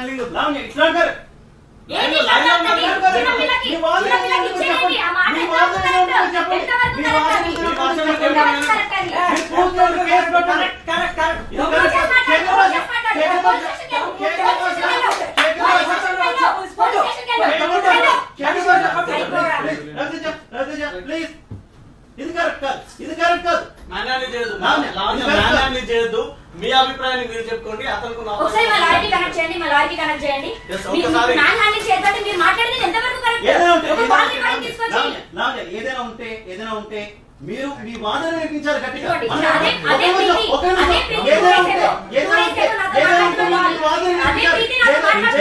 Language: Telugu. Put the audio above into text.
హ్యాండ్లింగ్ లావణ్య ఇట్లా అంటారు ప్లీజ్ ఇది కరెక్ట్ కాదు, ఇది కరెక్ట్ కాదు. చేయొద్దు. మీ అభిప్రాయాన్ని మీరు చెప్పుకోండి. అతనికి ఒకసారి మా లాయర్కి కనెక్ట్ చేయండి, మా లాయర్కి కనెక్ట్ చేయండి. మ్యాన్ హ్యాండింగ్ చేద్దాం మీరు మాట్లాడేది ఎంతవరకు కరెక్ట్? ఏదైనా ఉంటే మీరు మీ వాదన వినిపించాలి గట్టిగా.